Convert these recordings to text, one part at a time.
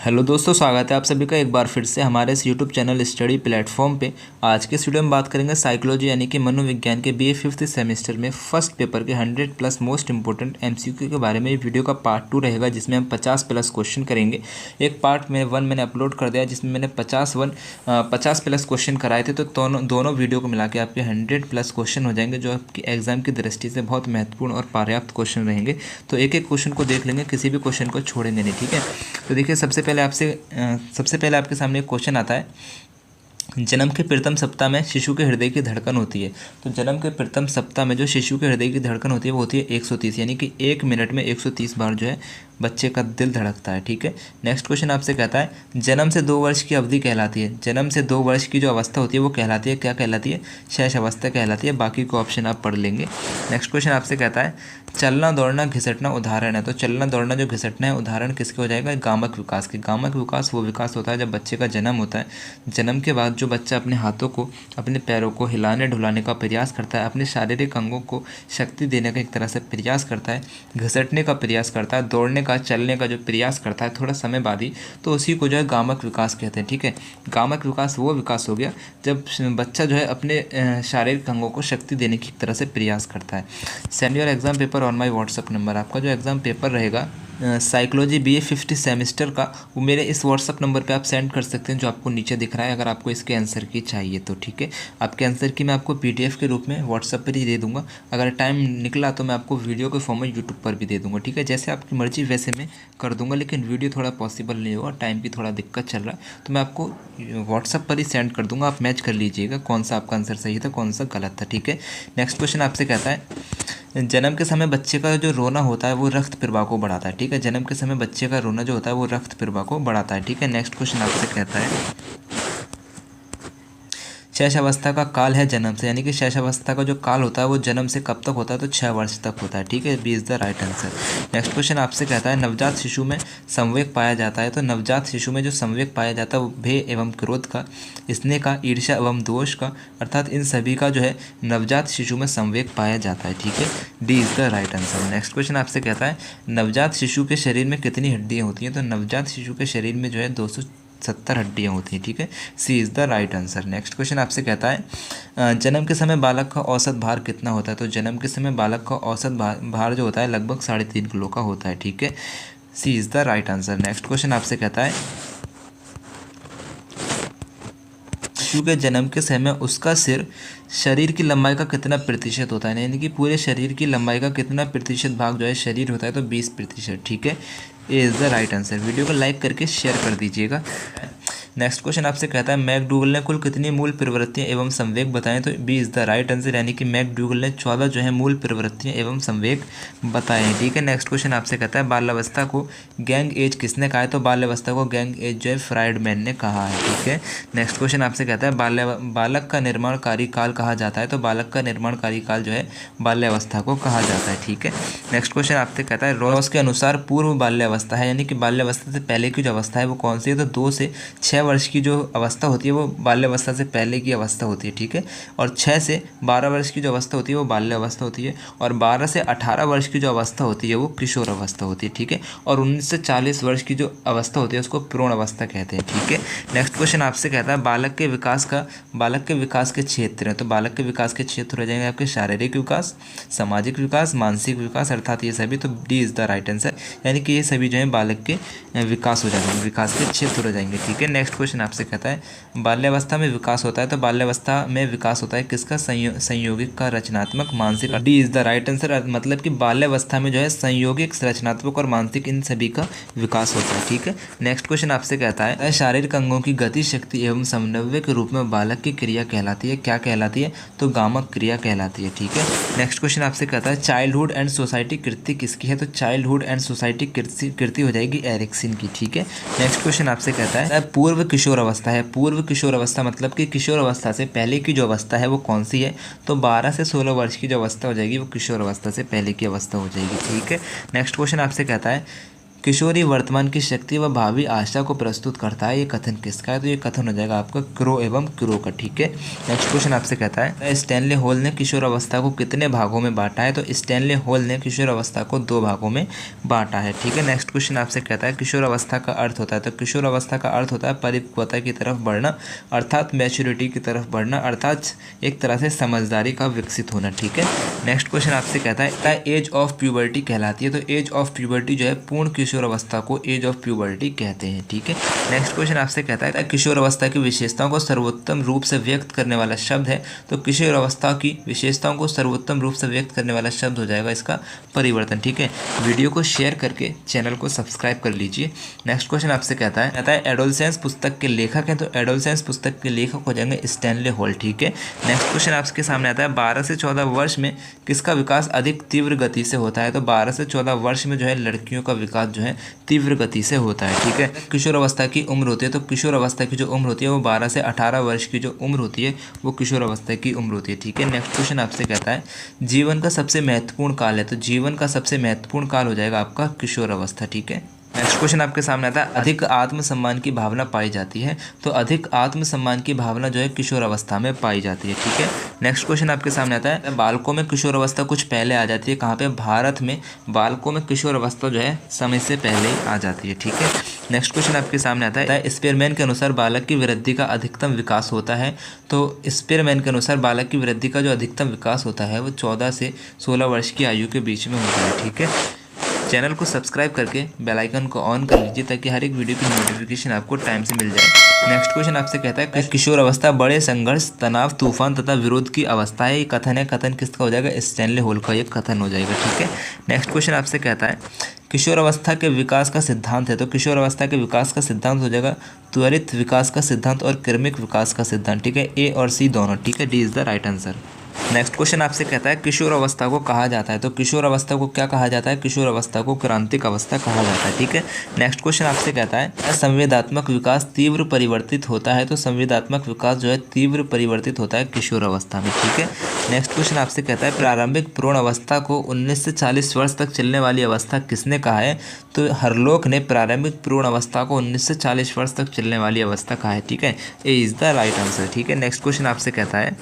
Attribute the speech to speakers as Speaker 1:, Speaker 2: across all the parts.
Speaker 1: Hello दोस्तों, स्वागत है आप सभी का एक बार फिर से हमारे इस यूट्यूब चैनल स्टडी प्लेटफॉर्म पे। आज के इस वीडियो में बात करेंगे साइकोलॉजी यानी कि मनोविज्ञान के बीए फिफ्थ सेमेस्टर में फर्स्ट पेपर के 100+ मोस्ट इंपॉर्टेंट एमसीक्यू के बारे में। ये वीडियो का पार्ट 2 रहेगा जिसमें हम 50+ क्वेश्चन करेंगे। एक पार्ट में 1 मैंने अपलोड कर दिया जिसमें मैंने 50+ क्वेश्चन कराए थे, तो दोनों वीडियो को मिला के आपके 100+ क्वेश्चन हो जाएंगे, जो आपकी एग्जाम की दृष्टि से बहुत महत्वपूर्ण और पर्याप्त क्वेश्चन रहेंगे। तो एक एक क्वेश्चन को देख लेंगे, किसी भी क्वेश्चन को छोड़ेंगे नहीं, ठीक है। तो देखिए, सबसे पहले आपके सामने एक क्वेश्चन आता है। जन्म के प्रथम सप्ताह में शिशु के हृदय की धड़कन होती है। तो जन्म के प्रथम सप्ताह में जो शिशु के हृदय की धड़कन होती है वो होती है 130, यानी कि 1 मिनट में 130 बार जो है बच्चे का दिल धड़कता है, ठीक है। नेक्स्ट क्वेश्चन आपसे कहता है, जन्म से 2 वर्ष की अवधि कहलाती है। जन्म से 2 वर्ष की जो अवस्था होती है वो कहलाती है, क्या कहलाती है? शैश अवस्था कहलाती है। बाकी को ऑप्शन आप पढ़ लेंगे। नेक्स्ट क्वेश्चन आपसे कहता है, चलना दौड़ना घिसटना उदाहरण है। तो चलना दौड़ना जो घिसटना है उदाहरण किसके हो जाएगा? गामक विकास के। गामक विकास वो विकास होता है जब बच्चे का जन्म होता है। जन्म के बाद जो बच्चा अपने हाथों को, अपने पैरों को हिलाने ढुलाने का प्रयास करता है, अपने शारीरिक अंगों को शक्ति देने का एक तरह से प्रयास करता है, घिसटने का प्रयास करता है, दौड़ने का, चलने का जो प्रयास करता है थोड़ा समय बाद ही, तो उसी को जो है गामक विकास कहते हैं, ठीक है। गामक विकास वो विकास हो गया जब बच्चा जो है अपने शारीरिक अंगों को शक्ति देने की एक तरह से प्रयास करता है। Send your exam paper on my WhatsApp number. आपका जो एग्ज़ाम पेपर रहेगा साइकोलॉजी बीए फिफ्थ सेमेस्टर का, वो मेरे इस व्हाट्सअप नंबर पे आप सेंड कर सकते हैं जो आपको नीचे दिख रहा है, अगर आपको इसके आंसर की चाहिए तो, ठीक है। आपके आंसर की मैं आपको पीडीएफ के रूप में व्हाट्सअप पर ही दे दूंगा। अगर टाइम निकला तो मैं आपको वीडियो के फॉर्म में यूट्यूब पर भी दे दूंगा, ठीक है। जैसे आपकी मर्जी वैसे मैं कर दूंगा, लेकिन वीडियो थोड़ा पॉसिबल नहीं होगा, टाइम की थोड़ा दिक्कत चल रहा है, तो मैं आपको व्हाट्सअप पर ही सेंड कर दूंगा। आप मैच कर लीजिएगा कौन सा आपका आंसर सही था, कौन सा गलत था, ठीक है। नेक्स्ट क्वेश्चन आपसे कहता है, जन्म के समय बच्चे का जो रोना होता है वो रक्त प्रवाह को बढ़ाता है, ठीक है। जन्म के समय बच्चे का रोना जो होता है वो रक्त प्रवाह को बढ़ाता है, ठीक है। नेक्स्ट क्वेश्चन आपसे कहता है, शैशवावस्था का काल है जन्म से, यानी कि शैशवावस्था का जो काल होता है वो जन्म से कब तक होता है? तो 6 वर्ष तक होता है, ठीक है। B is the right answer. Next question आपसे कहता है, नवजात शिशु में संवेग पाया जाता है। तो नवजात शिशु में जो संवेग पाया जाता है वो भय एवं क्रोध का, स्नेह का, ईर्ष्या एवं दोष का, अर्थात इन सभी का जो है नवजात शिशु में संवेग पाया जाता है, ठीक है। D is the right answer. Next question आपसे कहता है, नवजात शिशु के शरीर में कितनी हड्डियाँ होती हैं? तो नवजात शिशु के शरीर में जो है 270 हड्डियाँ होती हैं, ठीक है। C is the right answer. Next question आपसे कहता है, जन्म के समय बालक का औसत भार कितना होता है? तो जन्म के समय बालक का औसत भार जो होता है लगभग 3.5 किलो का होता है, ठीक है। C is the right answer. Next question आपसे कहता है, शिशु के जन्म के समय उसका सिर शरीर की लंबाई का कितना प्रतिशत होता है? यानी कि पूरे शरीर की लंबाई का कितना प्रतिशत भाग जो है शरीर होता है? तो 20%, ठीक है। A is the right answer. Video को लाइक करके शेयर कर दीजिएगा। नेक्स्ट क्वेश्चन आपसे कहता है, मैकडूगल ने कुल कितनी मूल प्रवृत्तियां एवं संवेग बताएं? तो B is the right answer, यानी कि मैकडूगल ने 14 जो है मूल प्रवृत्तियां एवं संवेग बताए हैं, ठीक है। नेक्स्ट क्वेश्चन आपसे कहता है, बाल्यावस्था को गैंग एज किसने कहा है? तो बाल्यावस्था को गैंग एज जो है फ्राइडमैन ने कहा है, ठीक है। नेक्स्ट क्वेश्चन आपसे कहता है, बालक का निर्माणकारी काल कहा जाता है। तो बालक का निर्माणकारी काल जो है बाल्यावस्था को कहा जाता है, ठीक है। नेक्स्ट क्वेश्चन आपसे कहता है, रॉस के अनुसार पूर्व बाल्यावस्था है, यानी कि बाल्यावस्था से पहले की जो अवस्था है वो कौन सी है? तो 2 से 6 वर्ष की जो अवस्था होती है वो बाल्यावस्था से पहले की अवस्था होती है, ठीक है। और 6 से 12 वर्ष की जो अवस्था होती है वो बाल्य अवस्था होती है, और 12 से 18 वर्ष की जो अवस्था होती है वो किशोर अवस्था होती है, ठीक है। और 19 से 40 वर्ष की जो अवस्था होती है उसको प्रोण अवस्था कहते हैं, ठीक है। नेक्स्ट क्वेश्चन आपसे कहता है, बालक के विकास के क्षेत्र है। तो बालक के विकास के क्षेत्र हो जाएंगे आपके शारीरिक विकास, सामाजिक विकास, मानसिक विकास, अर्थात ये सभी। तो D is the right answer, यानी कि ये सभी जो है बालक के विकास हो जाएंगे, विकास के क्षेत्र हो जाएंगे, ठीक है। नेक्स्ट क्वेश्चन आपसे कहता है, बाल्यावस्था में विकास होता है। तो बाल्यावस्था में विकास होता है किसका? संयोगिक का, रचनात्मक, मानसिक। D is the right answer, मतलब कि बाल्यावस्था में जो है संयोगिक, रचनात्मक और मानसिक इन सभी का विकास होता है, ठीक है। नेक्स्ट क्वेश्चन आपसे कहता है, शारीरिक अंगों की गति, शक्ति एवं समन्वय के रूप में बालक की क्रिया कहलाती है, क्या कहलाती है? तो गामक क्रिया कहलाती है, ठीक है। नेक्स्ट क्वेश्चन आपसे कहता है, चाइल्डहुड एंड सोसाइटी कृति किसकी है? तो चाइल्डहुड एंड सोसाइटी कृति हो जाएगी एरिक्सन की, ठीक है। नेक्स्ट क्वेश्चन आपसे कहता है, पूर्व किशोर अवस्था है। पूर्व किशोर अवस्था मतलब कि किशोर अवस्था से पहले की जो अवस्था है वो कौन सी है? तो 12 से 16 वर्ष की जो अवस्था हो जाएगी वो किशोर अवस्था से पहले की अवस्था हो जाएगी, ठीक है। नेक्स्ट क्वेश्चन आपसे कहता है, किशोरी वर्तमान की शक्ति व भावी आशा को प्रस्तुत करता है, ये कथन किसका है? तो ये कथन हो जाएगा आपका क्रो एवं क्रो का। ठीक है, नेक्स्ट क्वेश्चन आपसे कहता है स्टैनली हॉल ने किशोरावस्था को कितने भागों में बांटा है? तो स्टैनली हॉल ने किशोरावस्था को 2 भागों में बांटा है। ठीक है, नेक्स्ट क्वेश्चन आपसे कहता है किशोरावस्था का अर्थ होता है? तो किशोरावस्था का अर्थ होता है परिपक्वता की तरफ बढ़ना, अर्थात मैच्योरिटी की तरफ बढ़ना, अर्थात एक तरह से समझदारी का विकसित होना। ठीक है, नेक्स्ट क्वेश्चन आपसे कहता है एज ऑफ प्यूबर्टी कहलाती है? तो एज ऑफ प्यूबर्टी जो है पूर्ण किशोरावस्था को एज ऑफ प्यूबर्टी कहते हैं। ठीक है, नेक्स्ट क्वेश्चन आपसे कहता है किशोरावस्था की विशेषताओं को सर्वोत्तम रूप से व्यक्त करने वाला शब्द है? तो किशोरावस्था की विशेषताओं को सर्वोत्तम रूप से व्यक्त करने वाला शब्द हो जाएगा इसका परिवर्तन। ठीक है, वीडियो को शेयर करके चैनल को सब्सक्राइब कर लीजिए। नेक्स्ट क्वेश्चन आपसे कहता है एडोलसेंस पुस्तक के लेखक हैं? तो एडोलसेंस पुस्तक के लेखक हो जाएंगे स्टैनली हॉल। ठीक है, नेक्स्ट क्वेश्चन आपके सामने आता है 12 से 14 वर्ष में किसका विकास अधिक तीव्र गति से होता है? तो 12 से 14 वर्ष में जो है लड़कियों का विकास जो है तीव्र गति से होता है। ठीक है, किशोरावस्था की उम्र होती है? तो किशोरावस्था की जो उम्र होती है वो 12 से 18 वर्ष की जो उम्र होती है वो किशोरावस्था की उम्र होती है। ठीक है, नेक्स्ट क्वेश्चन आपसे कहता है जीवन का सबसे महत्वपूर्ण काल है? तो जीवन का सबसे महत्वपूर्ण काल हो जाएगा आपका किशोरावस्था। ठीक है, नेक्स्ट क्वेश्चन आपके सामने आता है अधिक आत्मसम्मान की भावना पाई जाती है? तो अधिक आत्मसम्मान की भावना जो है किशोरावस्था में पाई जाती है। ठीक है, नेक्स्ट क्वेश्चन आपके सामने आता है बालकों में किशोरावस्था कुछ पहले आ जाती है, कहाँ पे? भारत में बालकों में किशोरावस्था जो है समय से पहले ही आ जाती है। ठीक है, नेक्स्ट क्वेश्चन आपके सामने आता है स्पेयरमैन के अनुसार बालक की वृद्धि का अधिकतम विकास होता है? तो स्पेयरमैन के अनुसार बालक की वृद्धि का जो अधिकतम विकास होता है वो 14 से 16 वर्ष की आयु के बीच में होता है। ठीक है, चैनल को सब्सक्राइब करके बेल आइकन को ऑन कर लीजिए ताकि हर एक वीडियो की नोटिफिकेशन आपको टाइम से मिल जाए। नेक्स्ट क्वेश्चन आपसे कहता है किशोर अवस्था बड़े संघर्ष, तनाव, तूफान तथा विरोध की अवस्था है, ये कथन है। कथन किसका हो जाएगा? स्टैनली हॉल का ये कथन हो जाएगा। ठीक है, नेक्स्ट क्वेश्चन आपसे कहता है किशोर अवस्था के विकास का सिद्धांत है? तो किशोर अवस्था के विकास का सिद्धांत हो जाएगा त्वरित विकास का सिद्धांत और क्रमिक विकास का सिद्धांत। ठीक है, ए और सी दोनों। ठीक है, D is the right answer. Next question आपसे कहता है किशोर अवस्था को कहा जाता है? तो किशोर अवस्था को क्या कहा जाता है? किशोर अवस्था को क्रांतिक अवस्था कहा जाता है। ठीक है, नेक्स्ट क्वेश्चन आपसे कहता है संवेदात्मक विकास तीव्र परिवर्तित होता है? तो संवेदात्मक विकास जो है तीव्र परिवर्तित होता है किशोर अवस्था में। ठीक है, नेक्स्ट क्वेश्चन आपसे कहता है प्रारंभिक भ्रूण अवस्था को 19 से 40 वर्ष तक चलने वाली अवस्था किसने कहा है? तो हरलोक ने प्रारंभिक भ्रूण अवस्था को 19 से 40 वर्ष तक चलने वाली अवस्था कहा है। ठीक है, ए इज द राइट आंसर। ठीक है, नेक्स्ट क्वेश्चन आपसे कहता है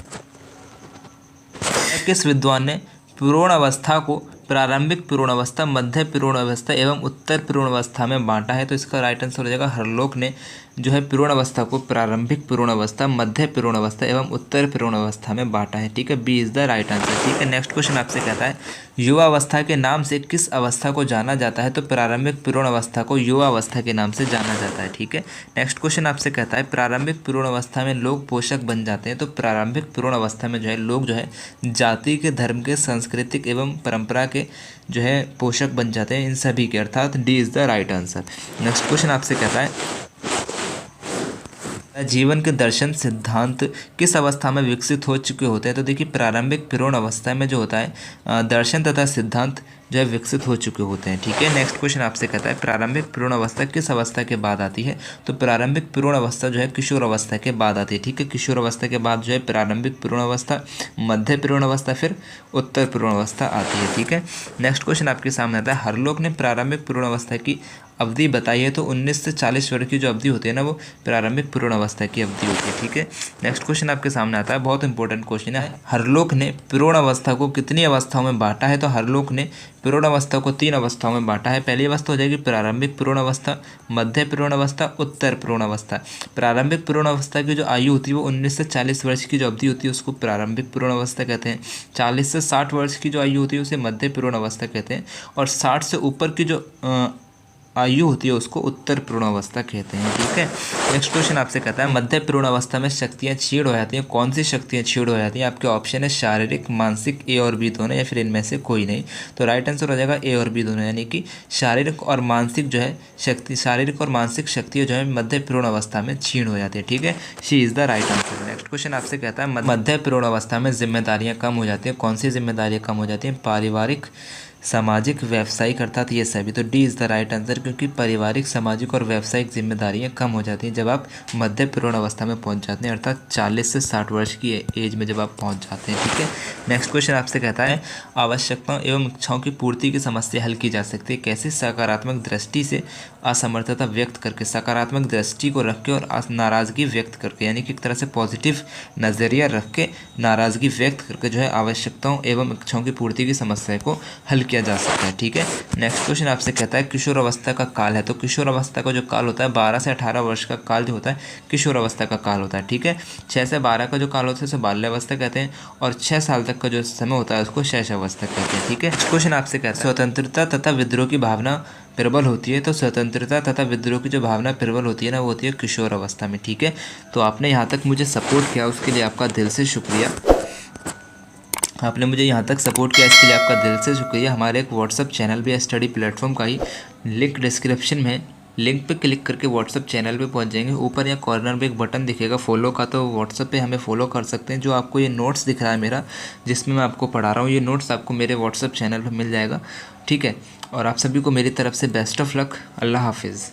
Speaker 1: किस विद्वान ने भ्रूण अवस्था को प्रारंभिक भ्रूण अवस्था, मध्य भ्रूण अवस्था एवं उत्तर भ्रूण अवस्था में बांटा है? तो इसका राइट आंसर हो जाएगा हरलोक ने जो है भ्रूण अवस्था को प्रारंभिक भ्रूण अवस्था, मध्य भ्रूण अवस्था एवं उत्तर भ्रूण अवस्था में बांटा है। ठीक है, B is the right answer. ठीक है, नेक्स्ट क्वेश्चन आपसे कहता है युवा अवस्था के नाम से किस अवस्था को जाना जाता है? तो प्रारंभिक भ्रूण अवस्था को युवा अवस्था के नाम से जाना जाता है। ठीक है, नेक्स्ट क्वेश्चन आपसे कहता है प्रारंभिक भ्रूण अवस्था में लोग पोषक बन जाते हैं? तो प्रारंभिक भ्रूण अवस्था में जो है लोग जो है जाति के, धर्म के, सांस्कृतिक एवं परंपरा के जो है पोषक बन जाते हैं, इन सभी के, अर्थात D is the right answer. Next question आपसे कहता है जीवन के दर्शन सिद्धांत किस अवस्था में विकसित हो चुके होते हैं? तो देखिए प्रारंभिक भ्रूण अवस्था में जो होता है दर्शन तथा सिद्धांत जो है विकसित हो चुके होते हैं। ठीक है, नेक्स्ट क्वेश्चन आपसे कहता है प्रारंभिक भ्रूण अवस्था किस अवस्था के बाद आती है? तो प्रारंभिक भ्रूण अवस्था जो है किशोर अवस्था के बाद आती है। ठीक है, किशोर अवस्था के बाद जो है प्रारंभिक भ्रूण अवस्था, मध्य भ्रूण अवस्था, फिर उत्तर भ्रूण अवस्था आती है। ठीक है, नेक्स्ट क्वेश्चन आपके सामने आता है हरलोक ने प्रारंभिक भ्रूण अवस्था की अवधि बताई है? तो 19 से 40 वर्ष की जो अवधि होती है ना वो प्रारंभिक भ्रूण अवस्था की अवधि होती है। ठीक है, नेक्स्ट क्वेश्चन आपके सामने आता है, बहुत इंपॉर्टेंट क्वेश्चन है, हरलोक ने भ्रूण अवस्था को कितनी अवस्थाओं में बांटा है? तो हरलोक ने भ्रूण अवस्था को 3 अवस्थाओं में बांटा है। पहली अवस्था हो जाएगी प्रारंभिक भ्रूण अवस्था, मध्य भ्रूण अवस्था, उत्तर भ्रूण अवस्था। प्रारंभिक भ्रूण अवस्था की जो आयु होती है वो 19 से 40 वर्ष की जो अवधि होती है उसको प्रारंभिक भ्रूण अवस्था कहते हैं। 40 से 60 वर्ष की जो आयु होती है उसे मध्य भ्रूण अवस्था कहते हैं, और 60 से ऊपर की जो आयु होती है उसको उत्तर भ्रूण अवस्था कहते हैं। ठीक है, नेक्स्ट क्वेश्चन आपसे कहता है मध्य भ्रूण अवस्था में शक्तियाँ क्षीण हो जाती हैं, कौन सी शक्तियाँ क्षीण हो जाती हैं? आपके ऑप्शन है शारीरिक, मानसिक, ए और बी दोनों, या फिर इनमें से कोई नहीं। तो राइट आंसर हो जाएगा ए और बी दोनों, यानी कि शारीरिक और मानसिक जो है शक्ति, शारीरिक और मानसिक शक्तियाँ जो है मध्य भ्रूण अवस्था में क्षीण हो जाती है। ठीक है, she is the right answer. Next question आपसे कहता है मध्य भ्रूण अवस्था में जिम्मेदारियाँ कम हो जाती हैं, कौन सी जिम्मेदारियाँ कम हो जाती हैं? पारिवारिक सामाजिक व्यावसायिक अर्थात ये सभी। तो D is the right answer, क्योंकि पारिवारिक सामाजिक और व्यावसायिक जिम्मेदारियां कम हो जाती हैं जब आप मध्य प्रौढ़ अवस्था में पहुंच जाते हैं, अर्थात 40 से 60 वर्ष की एज में जब आप पहुंच जाते हैं। ठीक है, नेक्स्ट क्वेश्चन आपसे कहता है आवश्यकताओं एवं इच्छाओं की पूर्ति की समस्या हल की जा सकती है कैसे? सकारात्मक दृष्टि से असमर्थता व्यक्त करके, सकारात्मक दृष्टि को रख के और नाराज़गी व्यक्त करके, यानी कि एक तरह से पॉजिटिव नज़रिया रख के नाराज़गी व्यक्त करके जो है आवश्यकताओं एवं इच्छाओं की पूर्ति की समस्या को हल किया जा सकता है। ठीक है, नेक्स्ट क्वेश्चन आपसे कहता है किशोर अवस्था का काल है। तो किशोर अवस्था का जो काल होता है 12 से 18 वर्ष का काल जो होता है किशोर अवस्था का काल होता है। ठीक है, 6 से 12 का जो काल होता है उसे बाल्यावस्था कहते हैं, और 6 साल तक का जो समय होता है उसको शैशवावस्था कहते हैं। ठीक है, क्वेश्चन आपसे कहता है स्वतंत्रता तथा विद्रोह की भावना प्रबल होती है। तो स्वतंत्रता तथा विद्रोह की जो भावना प्रबल होती है ना, वो होती है किशोर अवस्था में। ठीक है, तो आपने यहाँ तक मुझे सपोर्ट किया उसके लिए आपका दिल से शुक्रिया। आपने मुझे यहाँ तक सपोर्ट किया इसके लिए आपका दिल से शुक्रिया। हमारे एक व्हाट्सअप चैनल भी है स्टडी प्लेटफॉर्म का ही, लिंक डिस्क्रिप्शन में, लिंक पे क्लिक करके व्हाट्सअप चैनल पे पहुँच जाएंगे। ऊपर या कॉर्नर में एक बटन दिखेगा फॉलो का, तो व्हाट्सअप पे हमें फॉलो कर सकते हैं। जो आपको ये नोट्स दिख रहा है मेरा, जिसमें मैं आपको पढ़ा रहा हूँ, ये नोट्स आपको मेरे व्हाट्सअप चैनल पर मिल जाएगा। ठीक है, और आप सभी को मेरी तरफ से बेस्ट ऑफ लक। अल्लाह हाफिज़।